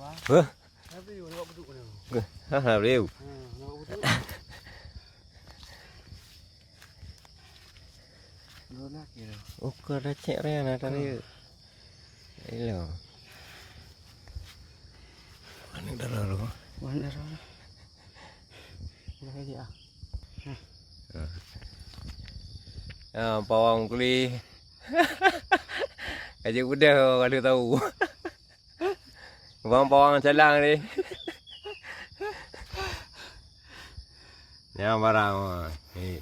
Hah? Hah, rêu. Ukur dah cek raya tadi. Ilo. Mana darah lu? Mana darah? Dah dia. Pawang kuli. Aja udah kalau tahu. Bang pawang calang ni. Yang barang ni.